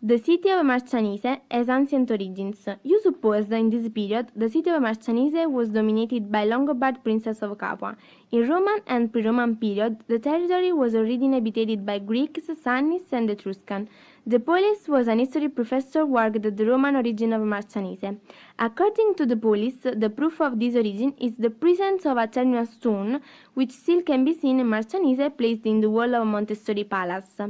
The city of Marcianise has ancient origins. You suppose that in this period the city of Marcianise was dominated by Longobards princes of Capua. In Roman and pre-Roman period, the territory was already inhabited by Greeks, Samnites, and Etruscans. The Polis was an history professor who argued the Roman origin of Marcianise. According to the Polis, the proof of this origin is the presence of a terminal stone, which still can be seen in Marcianise placed in the wall of Montessori Palace.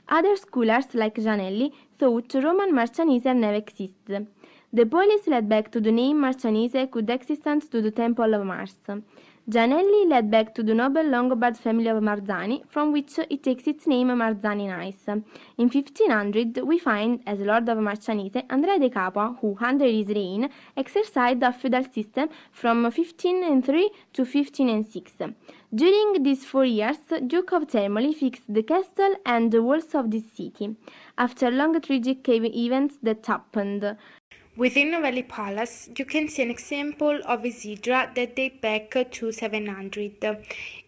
Other scholars, like Janelli, thought Roman Marcianise never existed. The Polis led back to the name Marcianise could existence to the Temple of Mars. Janelli led back to the noble Longobard family of Marzani, from which it takes its name Marcianise. In 1500 we find, as Lord of Marcianise, Andrea de Capua, who, under his reign, exercised a feudal system from 1503 to 1506. During these 4 years, Duke of Termoli fixed the castle and the walls of this city, after long tragic events that happened. Within Novelli Palace, you can see an example of Isidra that dates back to 700.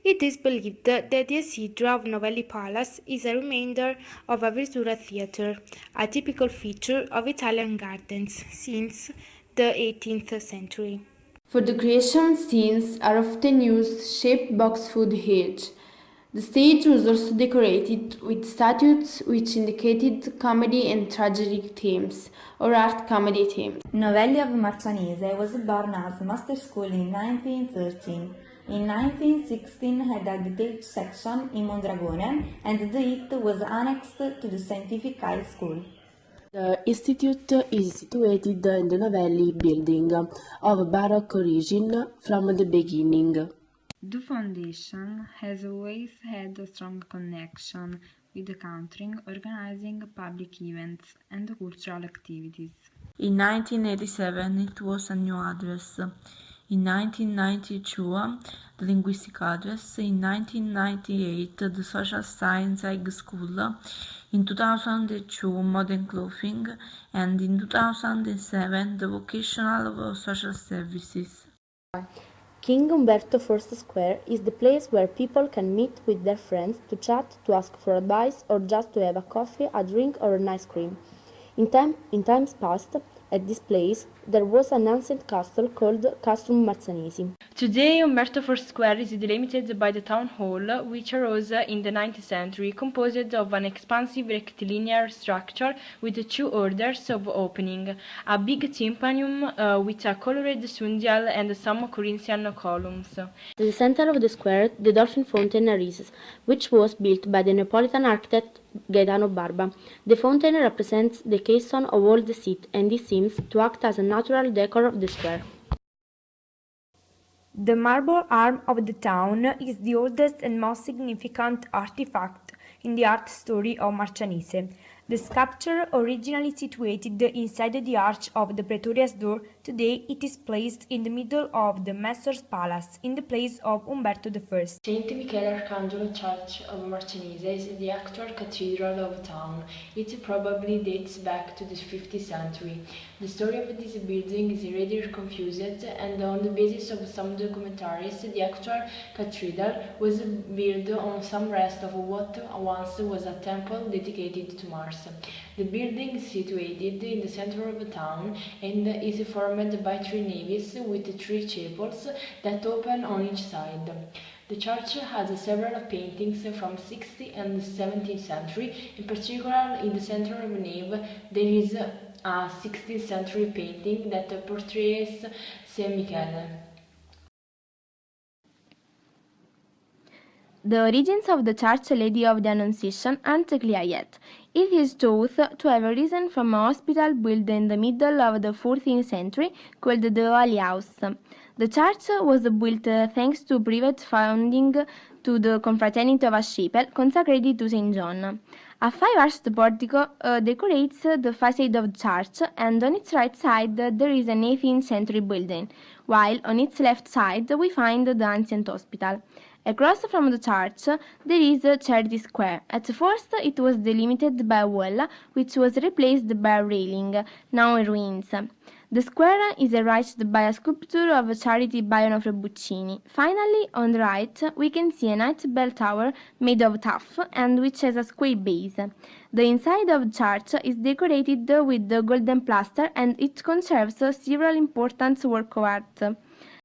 It is believed that the Isidra of Novelli Palace is a remainder of a Versura theatre, a typical feature of Italian gardens since the 18th century. For decoration, scenes are often used shaped box food hedge. The stage was also decorated with statues which indicated comedy and tragedy themes, or art comedy themes. Novelli of Marcianise was born as master school in 1913. In 1916 had a detailed section in Mondragone, and it was annexed to the Scientific High School. The institute is situated in the Novelli building, of Baroque origin from the beginning. The foundation has always had a strong connection with the country, organizing public events and cultural activities. In 1987 it was a new address. In 1992 the linguistic address, in 1998 the social science high school, in 2002 modern clothing, and in 2007 the vocational social services. King Umberto I Square is the place where people can meet with their friends to chat, to ask for advice, or just to have a coffee, a drink, or an ice cream. In times past, at this place, there was an ancient castle called Castrum Marcianisi. Today, Umberto IV Square is delimited by the town hall, which arose in the 19th century, composed of an expansive rectilinear structure with 2 orders of opening, a big tympanum with a colored sundial and some Corinthian columns. At the center of the square, the Dolphin Fountain arises, which was built by the Neapolitan architect Gaetano Barba. The fountain represents the caisson of all the seat, and it seems to act as a natural decor of the square. The marble arm of the town is the oldest and most significant artifact in the art story of Marcianise. The sculpture, originally situated inside the arch of the Praetoria's door, today it is placed in the middle of the Mayor's Palace, in the place of Umberto I. Saint Michele Arcangelo Church of Marcianise is the actual cathedral of the town. It probably dates back to the 5th century. The story of this building is rather confused, and on the basis of some documentaries, the actual cathedral was built on some rest of what once was a temple dedicated to Mars. The building is situated in the center of the town and is formed by 3 naves with 3 chapels that open on each side. The church has several paintings from 16th and 17th century. In particular, in the center of the nave there is a 16th century painting that portrays Saint Michele. The origins of the Church Lady of the Annunciation aren't clear yet. It is thought to have arisen from a hospital built in the middle of the 14th century called the Holy House. The church was built thanks to private funding to the confraternity of a chapel consecrated to St. John. A 5-arched portico decorates the facade of the church, and on its right side there is an 18th century building, while on its left side we find the ancient hospital. Across from the church there is Charity Square. At first it was delimited by a wall, which was replaced by a railing, now in ruins. The square is enriched by a sculpture of Charity by Onofre Buccini. Finally, on the right, we can see a nice bell tower made of tuff and which has a square base. The inside of the church is decorated with golden plaster and it conserves several important works of art.